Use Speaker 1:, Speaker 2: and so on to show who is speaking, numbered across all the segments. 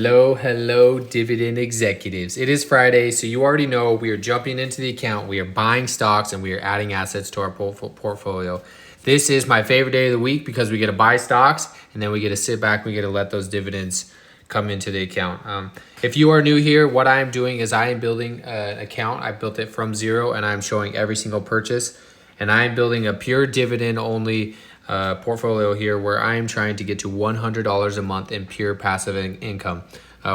Speaker 1: Hello, dividend executives. It is Friday, so you already know we are jumping into the account. We are buying stocks and we are adding assets to our portfolio. This is my favorite day of the week because we get to buy stocks and then we get to sit back and we get to let those dividends come into the account. If you are new here, what I am doing is I am building an account. I built it from zero and I'm showing every single purchase. And I am building a pure dividend only portfolio here where I am trying to get to $100 a month in pure passive income.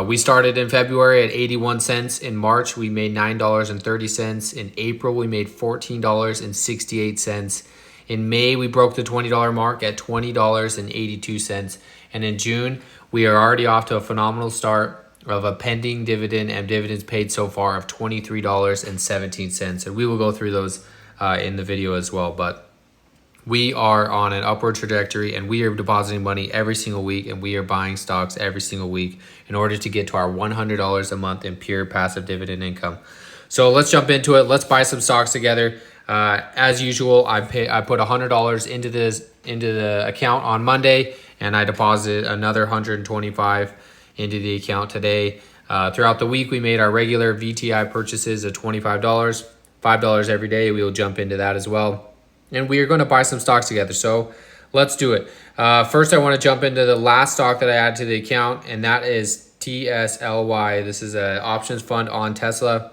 Speaker 1: We started in February at 81 cents. In March, we made $9.30. In April, we made $14.68. In May, we broke the $20 mark at $20.82. And in June, we are already off to a phenomenal start of a pending dividend and dividends paid so far of $23.17. And we will go through those in the video as well. But we are on an upward trajectory and we are depositing money every single week and we are buying stocks every single week in order to get to our $100 a month in pure passive dividend income. So let's jump into it. Let's buy some stocks together. As usual, I put $100 into the account on Monday and I deposited another $125 into the account today. Throughout the week, we made our regular VTI purchases of $25, $5 every day. We will jump into that as well. And we are going to buy some stocks together. So let's do it. First, I want to jump into the last stock that I added to the account, and that is TSLY. This is an options fund on Tesla.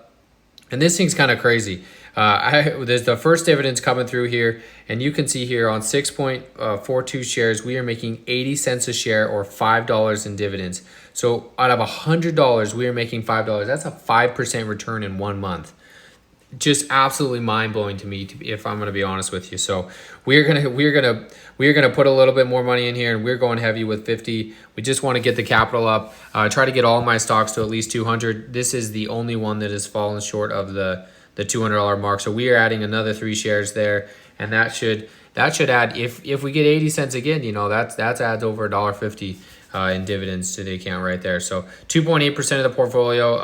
Speaker 1: And this thing's kind of crazy. There's the first dividends coming through here, and you can see here on 6.42 shares, we are making 80 cents a share or $5 in dividends. So out of $100, we are making $5. That's a 5% return in 1 month. Just absolutely mind-blowing to me, if I'm going to be honest with you. So we're gonna put a little bit more money in here, and we're going heavy with 50. We just want to get the capital up. Try to get all my stocks to at least 200. This is the only one that has fallen short of the $200 mark. So we are adding another 3 shares there, and that should add, if we get 80 cents again, you know, that adds over $1.50 in dividends to the account right there. So 2.8% of the portfolio,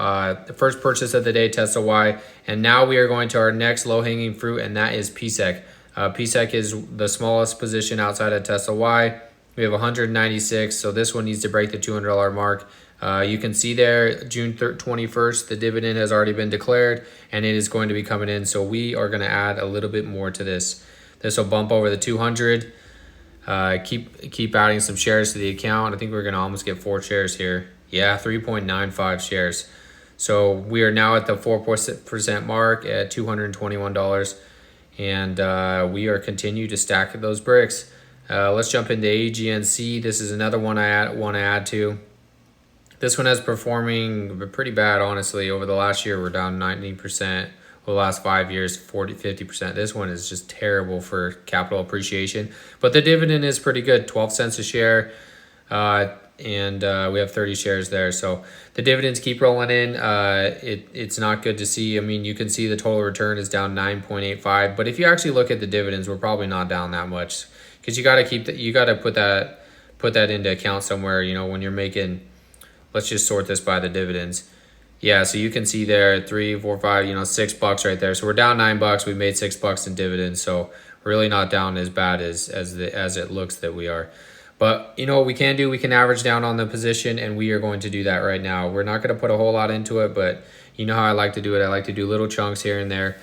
Speaker 1: the first purchase of the day, TSLY. And now we are going to our next low-hanging fruit, and that is PSEC. PSEC is the smallest position outside of TSLY. We have 196, so this one needs to break the $200 mark. You can see there, June 21st, the dividend has already been declared, and it is going to be coming in. So we are going to add a little bit more to this. This will bump over the 200. Keep adding some shares to the account. I think we're going to almost get 4 shares here. Yeah, 3.95 shares. So we are now at the 4% mark at $221. And we are continue to stack those bricks. Let's jump into AGNC. This is another one I want to add to. This one is performing pretty bad, honestly. Over the last year, we're down 90%. The last 5 years, 50%. This one is just terrible for capital appreciation. But the dividend is pretty good, 12 cents a share. And we have 30 shares there. So the dividends keep rolling in. It's not good to see. I mean, you can see the total return is down 9.85. But if you actually look at the dividends, we're probably not down that much. Because you got to put that into account somewhere, you know, when you're making, let's just sort this by the dividends. Yeah, so you can see there 3, 4, 5, you know, $6 right there. So we're down $9. We made $6 in dividends. So really not down as bad as it looks that we are. But you know what we can do? We can average down on the position, and we are going to do that right now. We're not going to put a whole lot into it, but you know how I like to do it. I like to do little chunks here and there,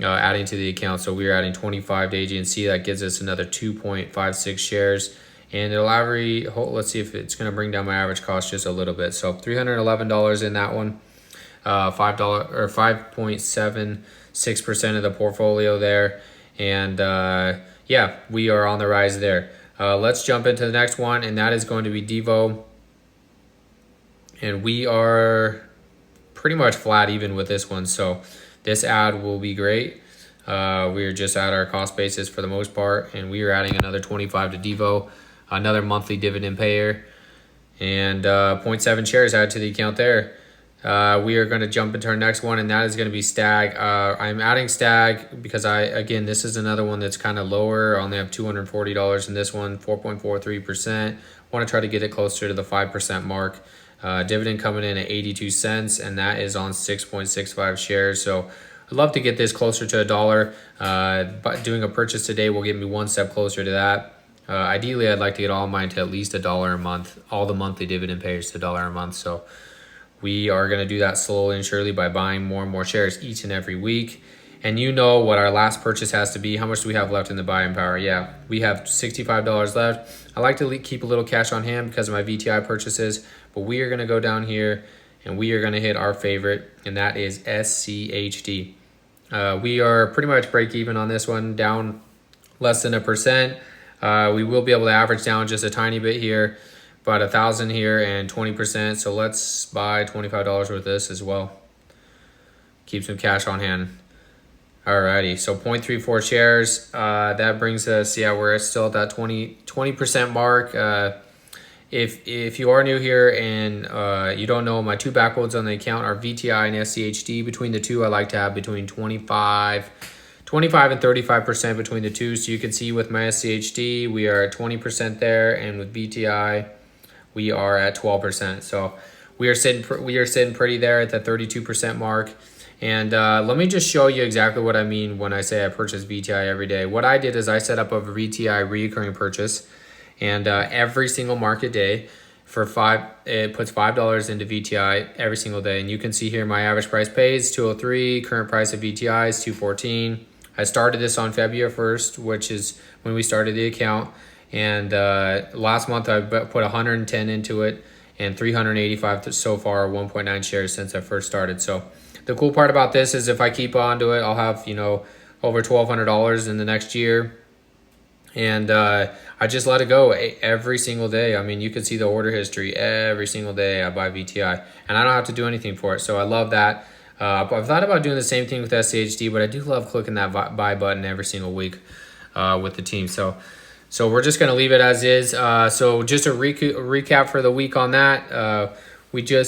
Speaker 1: adding to the account. So we're adding 25 to AGNC. That gives us another 2.56 shares. And it'll average, let's see if it's going to bring down my average cost just a little bit. So $311 in that one. $5 or 5.76% of the portfolio there. And yeah, we are on the rise there. Let's jump into the next one, and that is going to be Devo. And we are pretty much flat even with this one. So this ad will be great. We are just at our cost basis for the most part, and we are adding another 25 to Devo, another monthly dividend payer, and 0.7 shares added to the account there. We are going to jump into our next one, and that is going to be Stag. I'm adding Stag because this is another one that's kind of lower. I only have $240 in this one, 4.43%. Want to try to get it closer to the 5% mark. Dividend coming in at 82 cents, and that is on 6.65 shares. So I'd love to get this closer to $1. But doing a purchase today will get me one step closer to that. Ideally, I'd like to get all mine to at least $1 a month, all the monthly dividend payers to $1 a month. So we are going to do that slowly and surely by buying more and more shares each and every week. And you know what our last purchase has to be. How much do we have left in the buying power? Yeah, we have $65 left. I like to keep a little cash on hand because of my VTI purchases. But we are going to go down here and we are going to hit our favorite, and that is SCHD. We are pretty much break even on this one, down less than 1%. We will be able to average down just a tiny bit here, about 1,000 here and 20%. So let's buy $25 worth of this as well. Keep some cash on hand. Alrighty, so 0.34 shares. That brings us, yeah, we're still at that 20% mark. If you are new here and you don't know, my two backloads on the account are VTI and SCHD. Between the two, I like to have between 25 and 35% between the two. So you can see with my SCHD, we are at 20% there, and with VTI, we are at 12%. So we are sitting pretty there at the 32% mark. And let me just show you exactly what I mean when I say I purchase VTI every day. What I did is I set up a VTI recurring purchase, and every single market day it puts $5 into VTI every single day. And you can see here my average price pays $203, current price of VTI is $214. I started this on February 1st, which is when we started the account. And last month I put 110 into it, and 385 so far, 1.9 shares since I first started. So the cool part about this is if I keep on to it, I'll have, over $1,200 in the next year. And I just let it go every single day. I mean, you can see the order history. Every single day I buy VTI, and I don't have to do anything for it. So I love that. I've thought about doing the same thing with SCHD, but I do love clicking that buy button every single week with the team. So we're just going to leave it as is. So just a recap for the week on that. We did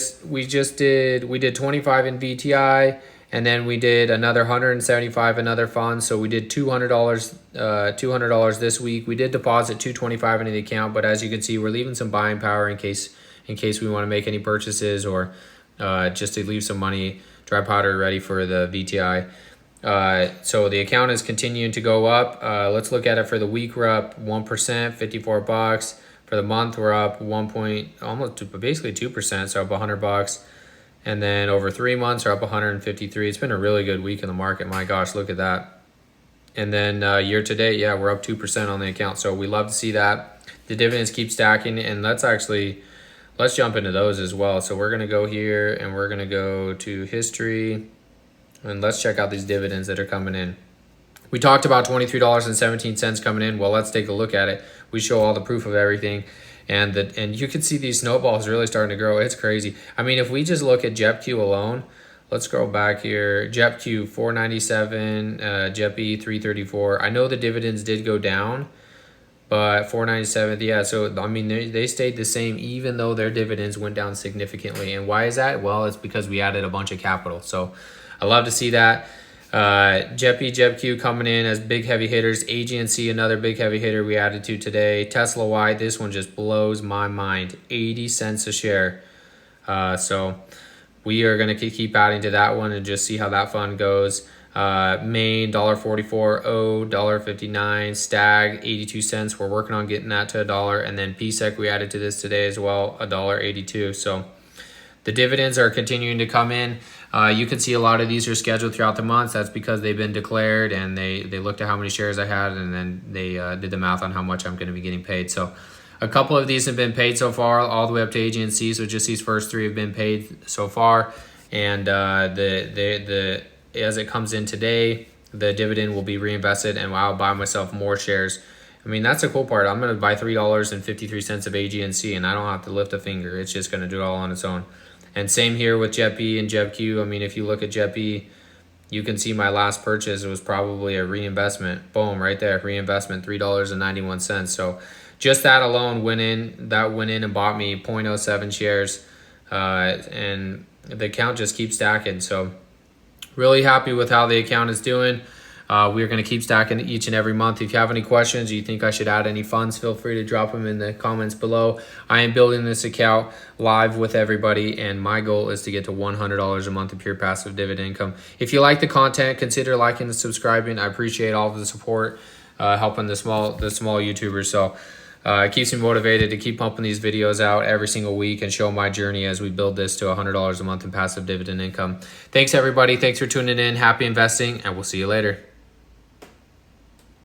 Speaker 1: 25 in VTI, and then we did another 175 in other funds. So we did $200 this week. We did deposit $225 into the account, but as you can see, we're leaving some buying power in case we want to make any purchases, or just to leave some money, dry powder ready for the VTI. So the account is continuing to go up. Let's look at it for the week. We're up 1%, $54. For the month, we're up basically 2%, so up $100. And then over 3 months, we're up 153. It's been a really good week in the market. My gosh, look at that. And then year to date, yeah, we're up 2% on the account. So we love to see that. The dividends keep stacking, and let's jump into those as well. So we're gonna go here, and we're gonna go to history, and let's check out these dividends that are coming in. We talked about $23.17 coming in. Well, let's take a look at it. We show all the proof of everything, and you can see these snowballs really starting to grow. It's crazy. I mean, if we just look at JEPQ alone, let's scroll back here. JEPQ 497, JEPE 334. I know the dividends did go down, but 497, yeah. So I mean, they stayed the same even though their dividends went down significantly. And why is that? Well, it's because we added a bunch of capital. So I love to see that. JEPE, JEPQ coming in as big heavy hitters. AGNC, another big heavy hitter we added to today. TSLY, this one just blows my mind. 80 cents a share. So we are going to keep adding to that one and just see how that fund goes. Main, $1.44. O, $1.59. Stag, 82 cents. We're working on getting that to $1. And then PSEC, we added to this today as well, $1.82. So the dividends are continuing to come in. You can see a lot of these are scheduled throughout the months. That's because they've been declared, and they looked at how many shares I had, and then they did the math on how much I'm going to be getting paid. So a couple of these have been paid so far, all the way up to AGNC. So just these first three have been paid so far. And as it comes in today, the dividend will be reinvested, and I'll buy myself more shares. I mean, that's the cool part. I'm going to buy $3.53 of AGNC, and I don't have to lift a finger. It's just going to do it all on its own. And same here with JEPE and JEPQ. I mean, if you look at JEPE, you can see my last purchase. It was probably a reinvestment. Boom, right there, reinvestment, $3.91. So just that alone went in and bought me 0.07 shares. And the account just keeps stacking. So really happy with how the account is doing. We're going to keep stacking each and every month. If you have any questions or you think I should add any funds, feel free to drop them in the comments below. I am building this account live with everybody, and my goal is to get to $100 a month of pure passive dividend income. If you like the content, consider liking and subscribing. I appreciate all of the support. helping the small YouTubers. So it keeps me motivated to keep pumping these videos out every single week and show my journey as we build this to $100 a month in passive dividend income. Thanks everybody. Thanks for tuning in. Happy investing, and we'll see you later.